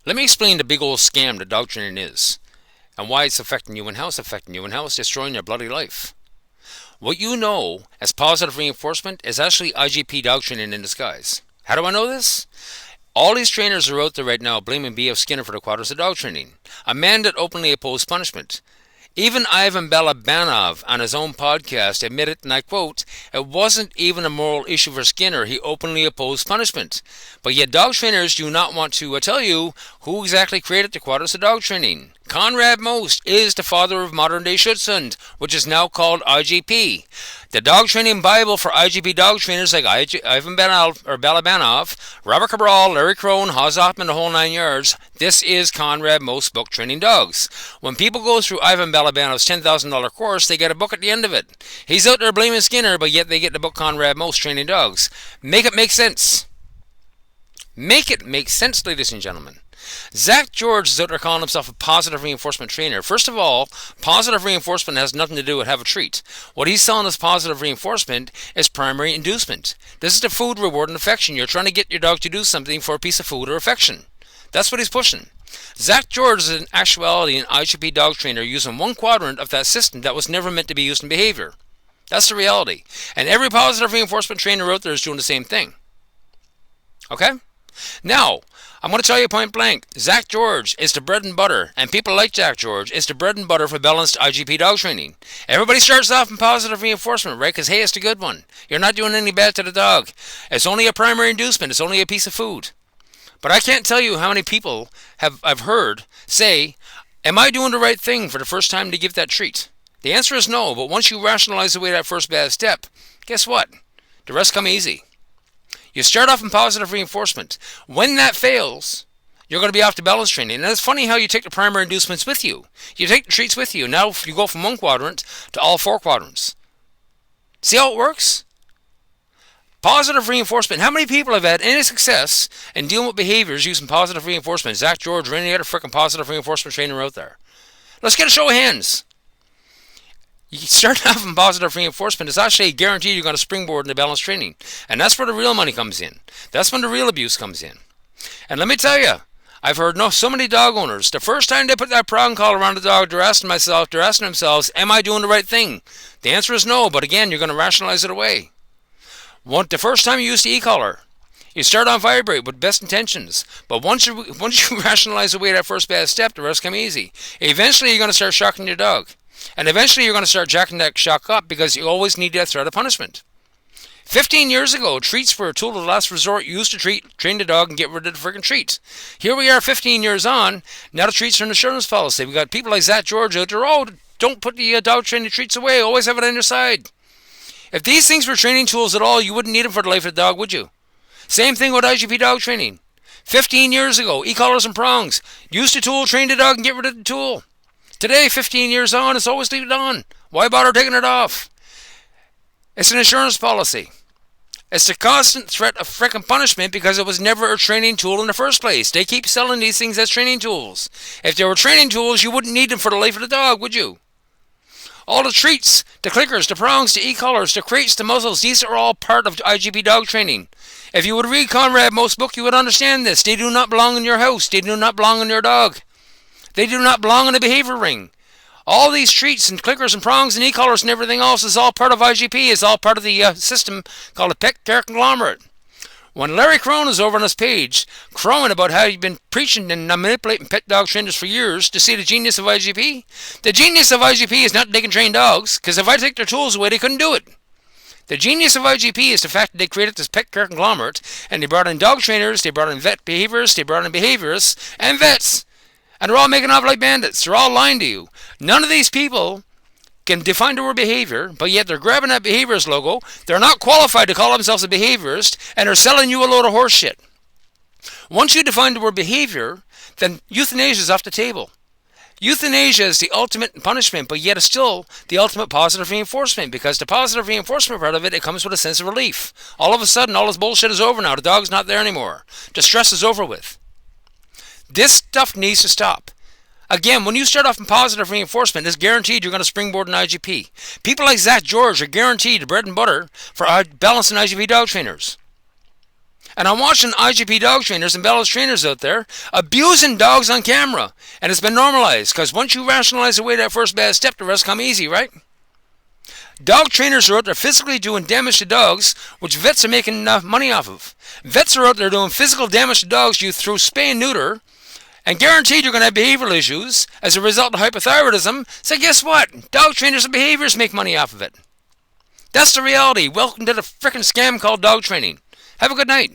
Let me explain the big old scam that dog training is, and why it's affecting you and how it's affecting you and how it's destroying your bloody life. What you know as positive reinforcement is actually IGP dog training in disguise. How do I know this? All these trainers are out there right now blaming B.F. Skinner for the quarters of dog training, a man that openly opposed punishment. Even Ivan Balabanov on his own podcast admitted, and I quote, it wasn't even a moral issue for Skinner. He openly opposed punishment. But yet dog trainers do not want to tell you who exactly created the quarters of dog training. Conrad Most is the father of modern-day Schutzhund, which is now called IGP. The dog training Bible for IGP dog trainers like Ivan Balabanov, Robert Cabral, Larry Crone, Haz Ottman, the whole 9 yards. This is Conrad Most book training dogs. When people go through Ivan Balabanov's $10,000 course, they get a book at the end of it. He's out there blaming Skinner, but yet they get the book Conrad Most training dogs. Make it make sense. Make it make sense, ladies and gentlemen. Zach George is out there calling himself a positive reinforcement trainer. First of all, positive reinforcement has nothing to do with have a treat. What he's selling as positive reinforcement is primary inducement. This is the food, reward, and affection. You're trying to get your dog to do something for a piece of food or affection. That's what he's pushing. Zach George is in actuality an IGP dog trainer using one quadrant of that system that was never meant to be used in behavior. That's the reality. And every positive reinforcement trainer out there is doing the same thing. Okay? Now, I'm going to tell you point blank, Zach George is the bread and butter, and people like Zach George is the bread and butter for balanced IGP dog training. Everybody starts off in positive reinforcement, right? Because, hey, it's the good one. You're not doing any bad to the dog. It's only a primary inducement. It's only a piece of food. But I can't tell you how many people I've heard say, am I doing the right thing for the first time to give that treat? The answer is no, but once you rationalize away that first bad step, guess what? The rest come easy. You start off in positive reinforcement. When that fails, you're going to be off to balance training. And it's funny how you take the primary inducements with you. You take the treats with you. Now you go from one quadrant to all 4 quadrants. See how it works? Positive reinforcement. How many people have had any success in dealing with behaviors using positive reinforcement? Zach George or any other freaking positive reinforcement trainer out there? Let's get a show of hands. You start off in positive reinforcement. It's actually guaranteed you're going to springboard into balanced training. And that's where the real money comes in. That's when the real abuse comes in. And let me tell you, I've heard so many dog owners, the first time they put that prong collar around the dog, they're asking themselves, am I doing the right thing? The answer is no, but again, you're going to rationalize it away. The first time you use the e-collar, you start on vibrate with best intentions, but once you rationalize away that first bad step, the rest come easy. Eventually, you're going to start shocking your dog. And eventually you're going to start jacking that shock up because you always need that threat of punishment. 15 years ago, treats were a tool of last resort. You used to train the dog and get rid of the freaking treat. Here we are 15 years on. Now the treats are an insurance policy. We got people like Zach George out there. Oh, don't put the dog training treats away. Always have it on your side. If these things were training tools at all, you wouldn't need them for the life of the dog, would you? Same thing with IGP dog training. 15 years ago, e-collars and prongs. Used the tool, train the dog, and get rid of the tool. Today, 15 years on, it's always leave it on. Why bother taking it off? It's an insurance policy. It's the constant threat of frickin' punishment because it was never a training tool in the first place. They keep selling these things as training tools. If they were training tools, you wouldn't need them for the life of the dog, would you? All the treats, the clickers, the prongs, the e-collars, the crates, the muzzles, these are all part of IGP dog training. If you would read Conrad Most book, you would understand this. They do not belong in your house. They do not belong in your dog. They do not belong in a behavior ring. All these treats and clickers and prongs and e-collars and everything else is all part of IGP, is all part of the system called a pet care conglomerate. When Larry Crone is over on his page crowing about how he's been preaching and manipulating pet dog trainers for years to see the genius of IGP, the genius of IGP is not that they can train dogs, because if I take their tools away, they couldn't do it. The genius of IGP is the fact that they created this pet care conglomerate, and they brought in dog trainers, they brought in vet behaviorists, they brought in behaviorists, and vets. And they're all making off like bandits. They're all lying to you. None of these people can define the word behavior, but yet they're grabbing that behaviorist logo. They're not qualified to call themselves a behaviorist, and they're selling you a load of horse shit. Once you define the word behavior, then euthanasia is off the table. Euthanasia is the ultimate punishment, but yet it's still the ultimate positive reinforcement, because the positive reinforcement part of it, it comes with a sense of relief. All of a sudden, all this bullshit is over now. The dog's not there anymore. The stress is over with. This stuff needs to stop. Again, when you start off in positive reinforcement, it's guaranteed you're going to springboard an IGP. People like Zach George are guaranteed the bread and butter for balancing IGP dog trainers. And I'm watching IGP dog trainers and Bellows trainers out there abusing dogs on camera. And it's been normalized, because once you rationalize away that first bad step, the rest come easy, right? Dog trainers are out there physically doing damage to dogs, which vets are making enough money off of. Vets are out there doing physical damage to dogs you through spay and neuter, and guaranteed you're going to have behavioral issues as a result of hypothyroidism. So guess what? Dog trainers and behaviors make money off of it. That's the reality. Welcome to the frickin' scam called dog training. Have a good night.